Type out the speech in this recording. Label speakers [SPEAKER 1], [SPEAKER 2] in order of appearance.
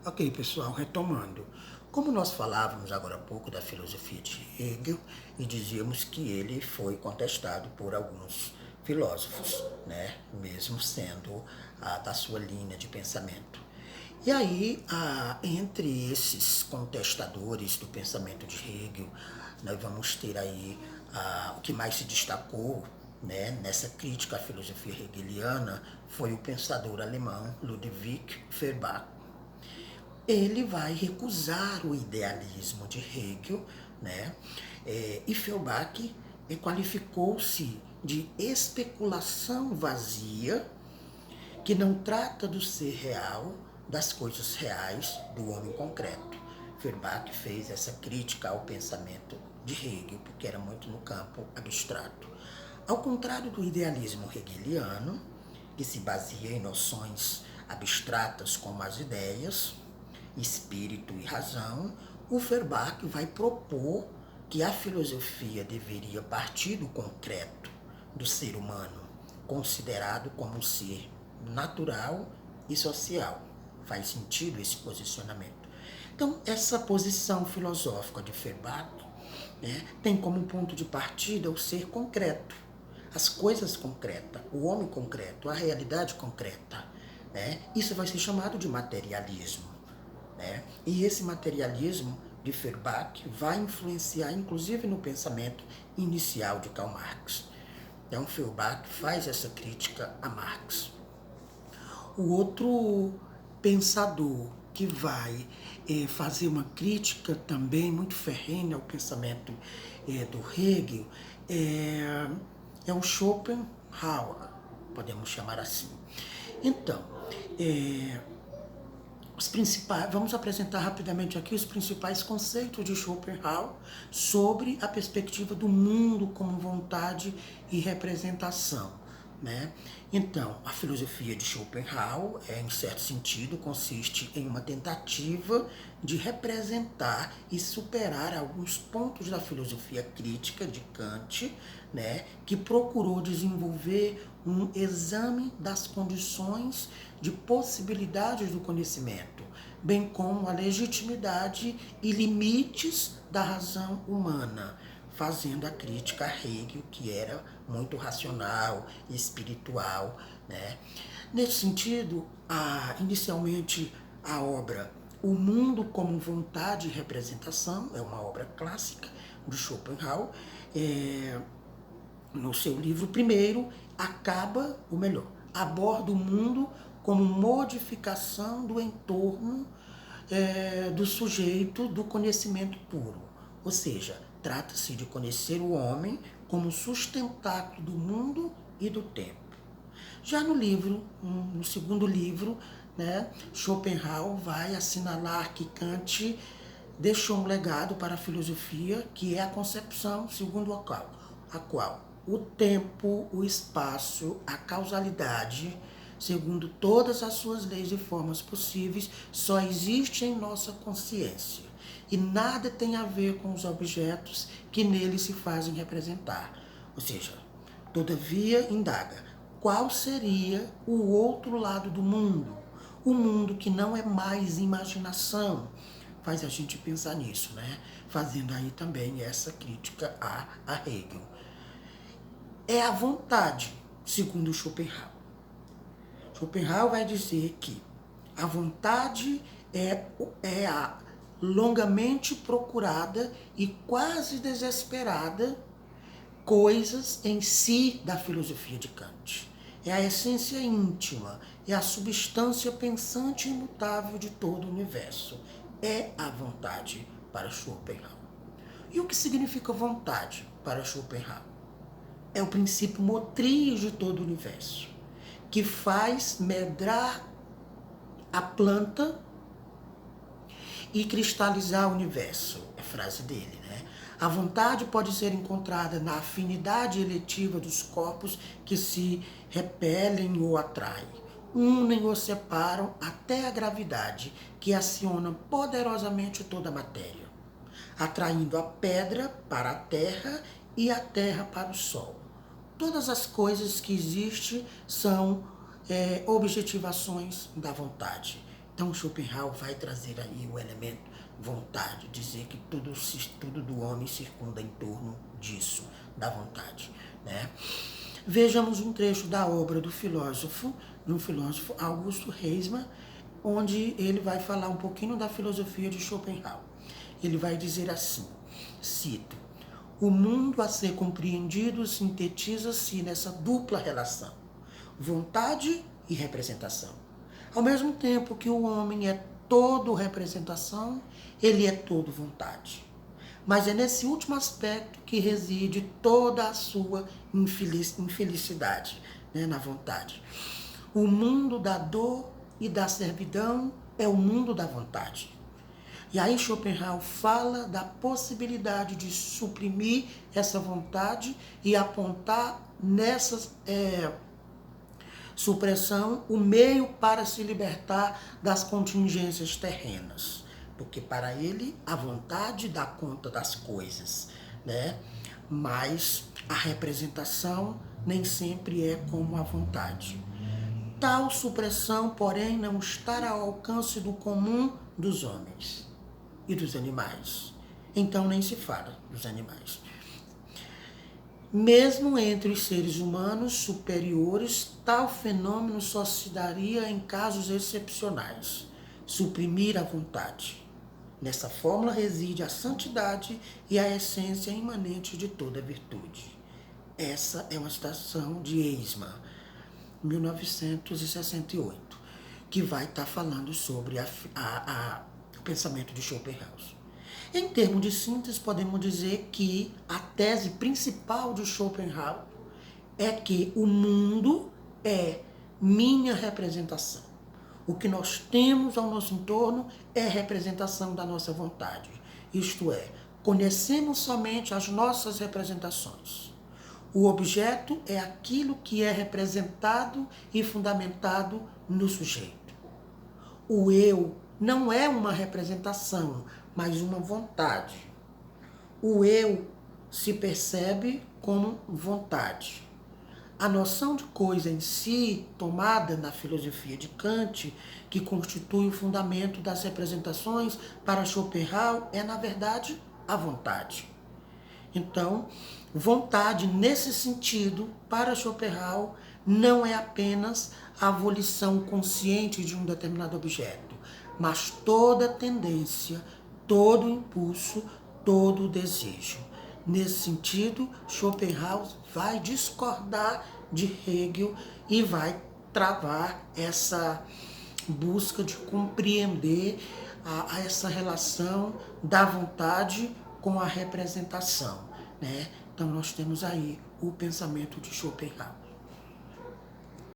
[SPEAKER 1] Ok, pessoal, retomando. Como nós falávamos agora há pouco da filosofia de Hegel e dizíamos que ele foi contestado por alguns filósofos, né? Mesmo sendo da sua linha de pensamento. E aí, entre esses contestadores do pensamento de Hegel, nós vamos ter aí o que mais se destacou, né, nessa crítica à filosofia hegeliana foi o pensador alemão Ludwig Feuerbach. Ele vai recusar o idealismo de Hegel, né? E Feuerbach qualificou-se de especulação vazia que não trata do ser real, das coisas reais, do homem concreto. Feuerbach fez essa crítica ao pensamento de Hegel, porque era muito no campo abstrato. Ao contrário do idealismo hegeliano, que se baseia em noções abstratas como as ideias, espírito e razão, o Feuerbach vai propor que a filosofia deveria partir do concreto, do ser humano, considerado como um ser natural e social. Faz sentido esse posicionamento. Então, essa posição filosófica de Feuerbach, né, tem como ponto de partida o ser concreto, as coisas concretas, o homem concreto, a realidade concreta. Né? Isso vai ser chamado de materialismo. Né? E esse materialismo de Feuerbach vai influenciar inclusive no pensamento inicial de Karl Marx. Então Feuerbach faz essa crítica a Marx. O outro pensador que vai fazer uma crítica também muito ferrenha ao pensamento do Hegel é o Schopenhauer, podemos chamar assim. Então, vamos apresentar rapidamente aqui os principais conceitos de Schopenhauer sobre a perspectiva do mundo como vontade e representação. Né? Então, a filosofia de Schopenhauer, em certo sentido, consiste em uma tentativa de representar e superar alguns pontos da filosofia crítica de Kant, né, que procurou desenvolver um exame das condições de possibilidades do conhecimento, bem como a legitimidade e limites da razão humana, fazendo a crítica a Hegel, que era muito racional e espiritual. Né? Nesse sentido, inicialmente a obra O Mundo como Vontade e Representação é uma obra clássica do Schopenhauer. No seu livro primeiro, aborda o mundo como modificação do entorno do sujeito do conhecimento puro. Ou seja, trata-se de conhecer o homem como sustentáculo do mundo e do tempo. Já no segundo livro, né, Schopenhauer vai assinalar que Kant deixou um legado para a filosofia, que é a concepção segundo a qual o tempo, o espaço, a causalidade, segundo todas as suas leis e formas possíveis, só existe em nossa consciência. E nada tem a ver com os objetos que nele se fazem representar. Ou seja, todavia, indaga, qual seria o outro lado do mundo? O mundo que não é mais imaginação. Faz a gente pensar nisso, né? Fazendo aí também essa crítica a Hegel. É a vontade, segundo Schopenhauer. Schopenhauer vai dizer que a vontade é a longamente procurada e quase desesperada coisas em si da filosofia de Kant. É a essência íntima, é a substância pensante e imutável de todo o universo. É a vontade para Schopenhauer. E o que significa vontade para Schopenhauer? É o princípio motriz de todo o universo, que faz medrar a planta e cristalizar o universo. É a frase dele, né? A vontade pode ser encontrada na afinidade eletiva dos corpos que se repelem ou atraem, unem ou separam até a gravidade, que aciona poderosamente toda a matéria, atraindo a pedra para a terra e a terra para o sol. Todas as coisas que existem são objetivações da vontade. Então Schopenhauer vai trazer aí o elemento vontade, dizer que tudo do homem circunda em torno disso, da vontade, né? Vejamos um trecho da obra do filósofo Augusto Reisman, onde ele vai falar um pouquinho da filosofia de Schopenhauer. Ele vai dizer assim, cito: o mundo a ser compreendido sintetiza-se nessa dupla relação, vontade e representação. Ao mesmo tempo que o homem é todo representação, ele é todo vontade. Mas é nesse último aspecto que reside toda a sua infelicidade, né, na vontade. O mundo da dor e da servidão é o mundo da vontade. E aí Schopenhauer fala da possibilidade de suprimir essa vontade e apontar nessa supressão o meio para se libertar das contingências terrenas. Porque para ele a vontade dá conta das coisas, né? Mas a representação nem sempre é como a vontade. Tal supressão, porém, não está ao alcance do comum dos homens e dos animais. Então nem se fala dos animais. Mesmo entre os seres humanos superiores, tal fenômeno só se daria em casos excepcionais. Suprimir a vontade. Nessa fórmula reside a santidade e a essência imanente de toda virtude. Essa é uma citação de Eisman, 1968, que vai estar falando sobre o pensamento de Schopenhauer. Em termos de síntese, podemos dizer que a tese principal de Schopenhauer é que o mundo é minha representação. O que nós temos ao nosso entorno é representação da nossa vontade. Isto é, conhecemos somente as nossas representações. O objeto é aquilo que é representado e fundamentado no sujeito. O eu não é uma representação, mas uma vontade. O eu se percebe como vontade. A noção de coisa em si, tomada na filosofia de Kant, que constitui o fundamento das representações para Schopenhauer, é, na verdade, a vontade. Então, vontade, nesse sentido, para Schopenhauer, não é apenas a volição consciente de um determinado objeto, mas toda tendência, todo impulso, todo desejo. Nesse sentido, Schopenhauer vai discordar de Hegel e vai travar essa busca de compreender essa relação da vontade com a representação, né? Então nós temos aí o pensamento de Schopenhauer.